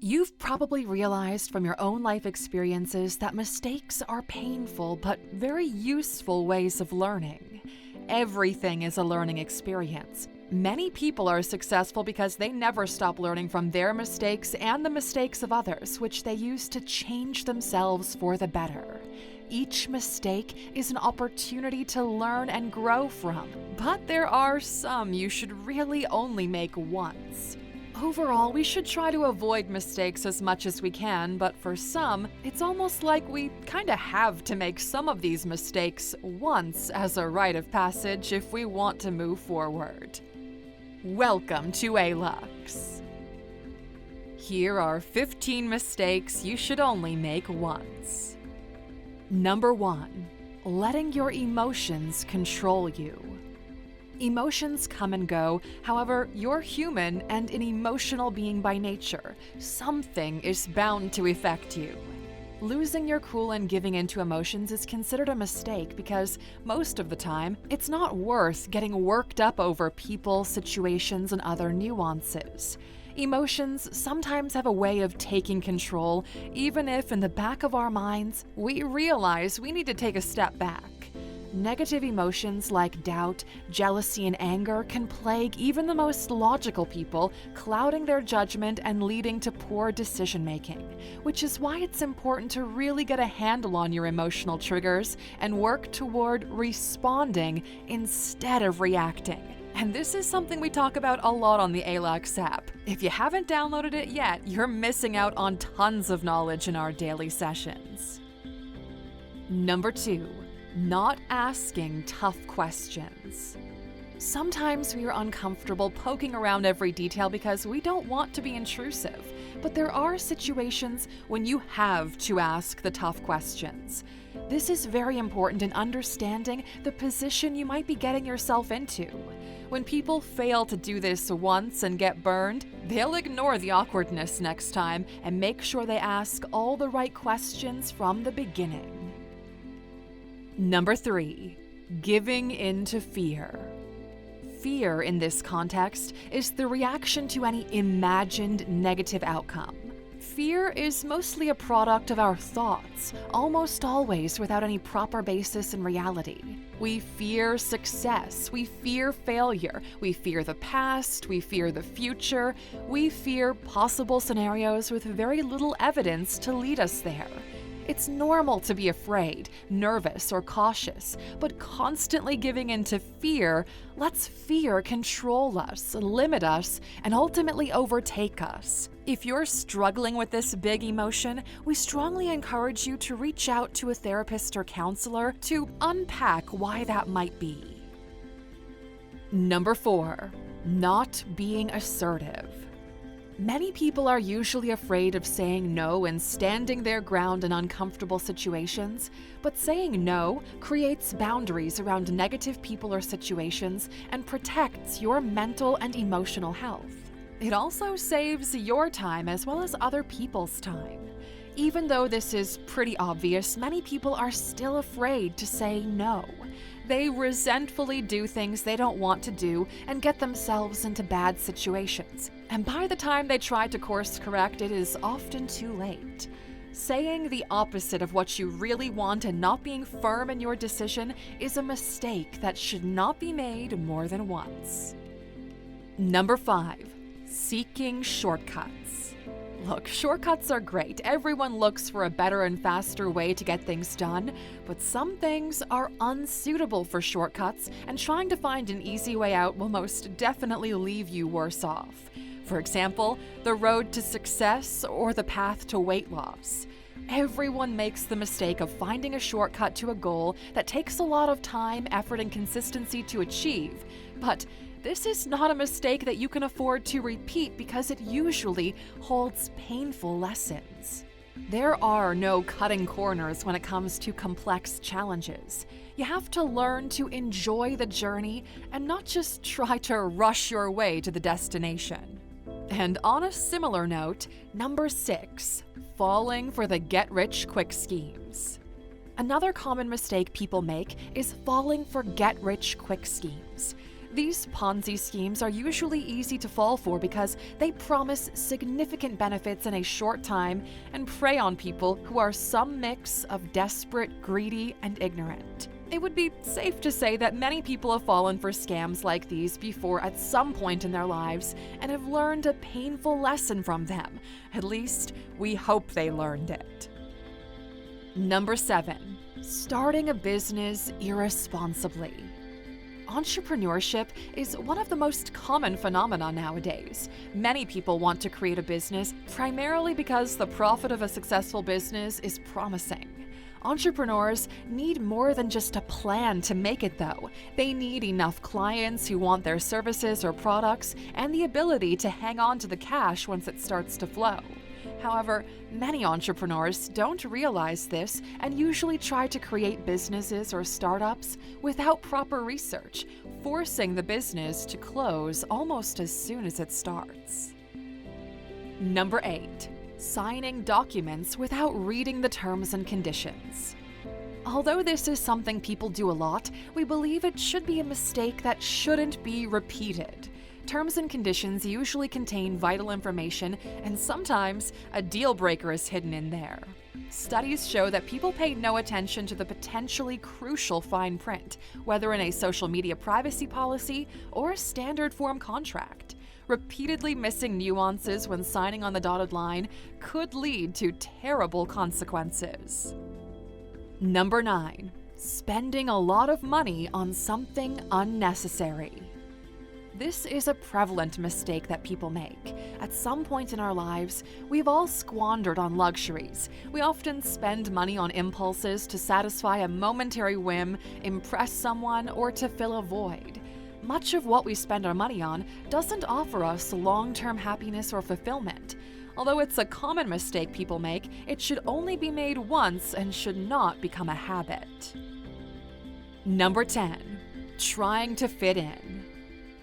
You've probably realized from your own life experiences that mistakes are painful but very useful ways of learning. Everything is a learning experience. Many people are successful because they never stop learning from their mistakes and the mistakes of others, which they use to change themselves for the better. Each mistake is an opportunity to learn and grow from, but there are some you should really only make once. Overall, we should try to avoid mistakes as much as we can, but for some, it's almost like we kinda have to make some of these mistakes once as a rite of passage if we want to move forward. Welcome to Alux. Here are 15 mistakes you should only make once. Number 1. Letting your emotions control you. Emotions come and go, however, you're human and an emotional being by nature. Something is bound to affect you. Losing your cool and giving in to emotions is considered a mistake because, most of the time, it's not worth getting worked up over people, situations, and other nuances. Emotions sometimes have a way of taking control, even if in the back of our minds, we realize we need to take a step back. Negative emotions like doubt, jealousy, and anger can plague even the most logical people, clouding their judgment and leading to poor decision-making, which is why it's important to really get a handle on your emotional triggers and work toward responding instead of reacting. And this is something we talk about a lot on the Alux app. If you haven't downloaded it yet, you're missing out on tons of knowledge in our daily sessions. Number 2. Not asking tough questions. Sometimes we are uncomfortable poking around every detail because we don't want to be intrusive, but there are situations when you have to ask the tough questions. This is very important in understanding the position you might be getting yourself into. When people fail to do this once and get burned, they'll ignore the awkwardness next time and make sure they ask all the right questions from the beginning. Number 3. Giving in to fear. Fear in this context is the reaction to any imagined negative outcome. Fear is mostly a product of our thoughts, almost always without any proper basis in reality. We fear success, we fear failure, we fear the past, we fear the future, we fear possible scenarios with very little evidence to lead us there. It's normal to be afraid, nervous, or cautious, but constantly giving in to fear lets fear control us, limit us, and ultimately overtake us. If you're struggling with this big emotion, we strongly encourage you to reach out to a therapist or counselor to unpack why that might be. Number 4. Not being assertive. Many people are usually afraid of saying no and standing their ground in uncomfortable situations, but saying no creates boundaries around negative people or situations and protects your mental and emotional health. It also saves your time as well as other people's time. Even though this is pretty obvious, many people are still afraid to say no. They resentfully do things they don't want to do and get themselves into bad situations. And by the time they try to course correct, it is often too late. Saying the opposite of what you really want and not being firm in your decision is a mistake that should not be made more than once. Number 5. Seeking shortcuts. Look, shortcuts are great. Everyone looks for a better and faster way to get things done, but some things are unsuitable for shortcuts, and trying to find an easy way out will most definitely leave you worse off. For example, the road to success or the path to weight loss. Everyone makes the mistake of finding a shortcut to a goal that takes a lot of time, effort, and consistency to achieve, but this is not a mistake that you can afford to repeat because it usually holds painful lessons. There are no cutting corners when it comes to complex challenges. You have to learn to enjoy the journey and not just try to rush your way to the destination. And on a similar note, number 6, falling for the get-rich-quick schemes. Another common mistake people make is falling for get-rich-quick schemes. These Ponzi schemes are usually easy to fall for because they promise significant benefits in a short time and prey on people who are some mix of desperate, greedy, and ignorant. It would be safe to say that many people have fallen for scams like these before at some point in their lives and have learned a painful lesson from them. At least, we hope they learned it. Number 7. Starting a business irresponsibly. Entrepreneurship is one of the most common phenomena nowadays. Many people want to create a business primarily because the profit of a successful business is promising. Entrepreneurs need more than just a plan to make it, though. They need enough clients who want their services or products and the ability to hang on to the cash once it starts to flow. However, many entrepreneurs don't realize this and usually try to create businesses or startups without proper research, forcing the business to close almost as soon as it starts. Number 8. Signing documents without reading the terms and conditions. Although this is something people do a lot, we believe it should be a mistake that shouldn't be repeated. Terms and conditions usually contain vital information, and sometimes a deal breaker is hidden in there. Studies show that people pay no attention to the potentially crucial fine print, whether in a social media privacy policy or a standard form contract. Repeatedly missing nuances when signing on the dotted line could lead to terrible consequences. Number 9. Spending a lot of money on something unnecessary. This is a prevalent mistake that people make. At some point in our lives, we've all squandered on luxuries. We often spend money on impulses to satisfy a momentary whim, impress someone, or to fill a void. Much of what we spend our money on doesn't offer us long-term happiness or fulfillment. Although it's a common mistake people make, it should only be made once and should not become a habit. Number 10. Trying to fit in.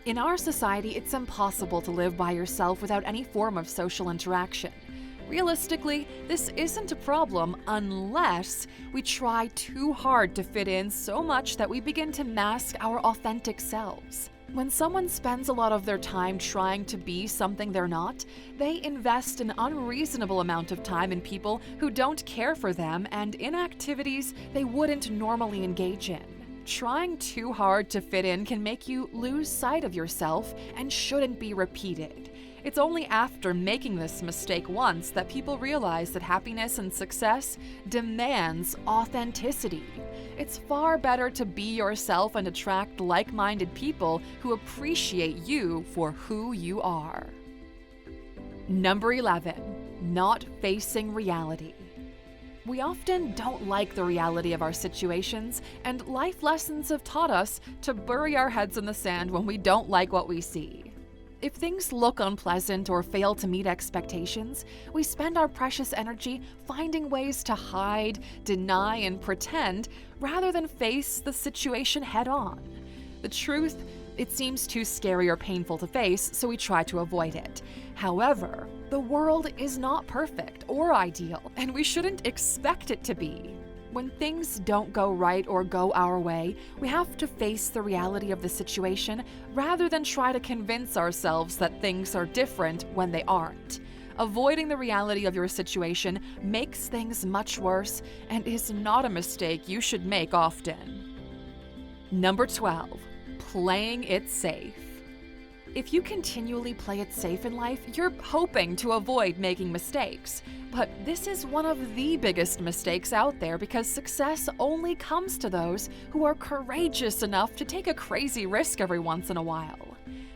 In our society, it's impossible to live by yourself without any form of social interaction. Realistically, this isn't a problem unless we try too hard to fit in so much that we begin to mask our authentic selves. When someone spends a lot of their time trying to be something they're not, they invest an unreasonable amount of time in people who don't care for them and in activities they wouldn't normally engage in. Trying too hard to fit in can make you lose sight of yourself and shouldn't be repeated. It's only after making this mistake once that people realize that happiness and success demands authenticity. It's far better to be yourself and attract like-minded people who appreciate you for who you are. Number 11. Not facing reality. We often don't like the reality of our situations, and life lessons have taught us to bury our heads in the sand when we don't like what we see. If things look unpleasant or fail to meet expectations, we spend our precious energy finding ways to hide, deny, and pretend rather than face the situation head-on. The truth, it seems too scary or painful to face, so we try to avoid it. However, the world is not perfect or ideal, and we shouldn't expect it to be. When things don't go right or go our way, we have to face the reality of the situation rather than try to convince ourselves that things are different when they aren't. Avoiding the reality of your situation makes things much worse and is not a mistake you should make often. Number 12. Playing it safe. If you continually play it safe in life, you're hoping to avoid making mistakes. But this is one of the biggest mistakes out there because success only comes to those who are courageous enough to take a crazy risk every once in a while.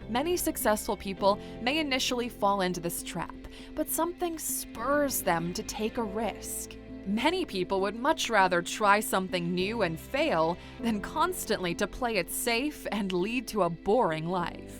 Many successful people may initially fall into this trap, but something spurs them to take a risk. Many people would much rather try something new and fail than constantly to play it safe and lead to a boring life.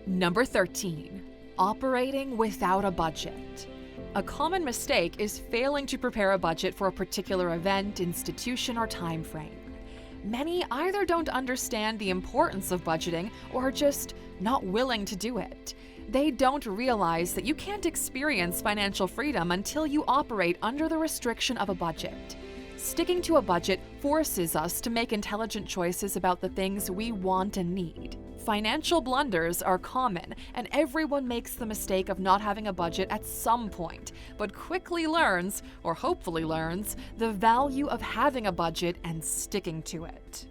Number 13. Operating without a budget. A common mistake is failing to prepare a budget for a particular event, institution, or time frame. Many either don't understand the importance of budgeting or are just not willing to do it. They don't realize that you can't experience financial freedom until you operate under the restriction of a budget. Sticking to a budget forces us to make intelligent choices about the things we want and need. Financial blunders are common, and everyone makes the mistake of not having a budget at some point, but quickly learns, or hopefully learns, the value of having a budget and sticking to it.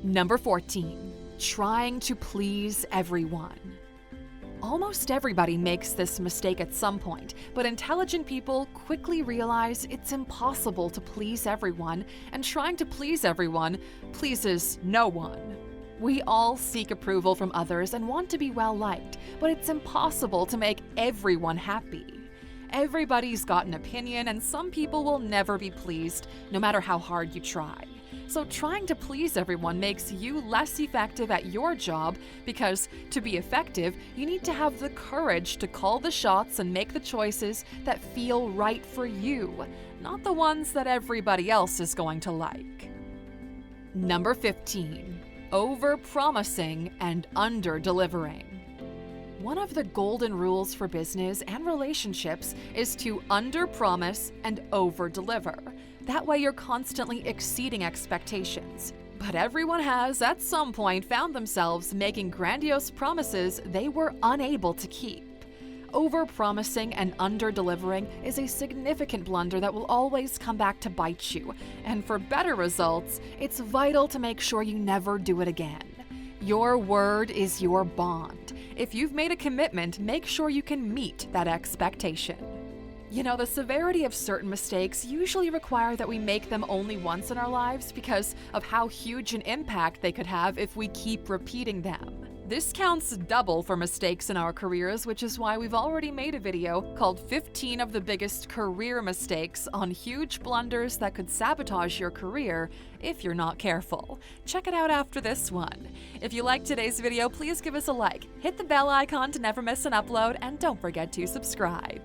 Number 14. Trying to please everyone. Almost everybody makes this mistake at some point, but intelligent people quickly realize it's impossible to please everyone, and trying to please everyone pleases no one. We all seek approval from others and want to be well-liked, but it's impossible to make everyone happy. Everybody's got an opinion, and some people will never be pleased, no matter how hard you try. So trying to please everyone makes you less effective at your job because, to be effective, you need to have the courage to call the shots and make the choices that feel right for you, not the ones that everybody else is going to like. Number 15. Over-promising and under-delivering. One of the golden rules for business and relationships is to under-promise and over-deliver. That way you're constantly exceeding expectations. But everyone has, at some point, found themselves making grandiose promises they were unable to keep. Over-promising and under-delivering is a significant blunder that will always come back to bite you. And for better results, it's vital to make sure you never do it again. Your word is your bond. If you've made a commitment, make sure you can meet that expectation. You know, the severity of certain mistakes usually require that we make them only once in our lives because of how huge an impact they could have if we keep repeating them. This counts double for mistakes in our careers, which is why we've already made a video called 15 of the biggest career mistakes on huge blunders that could sabotage your career if you're not careful. Check it out after this one. If you liked today's video, please give us a like, hit the bell icon to never miss an upload, and don't forget to subscribe.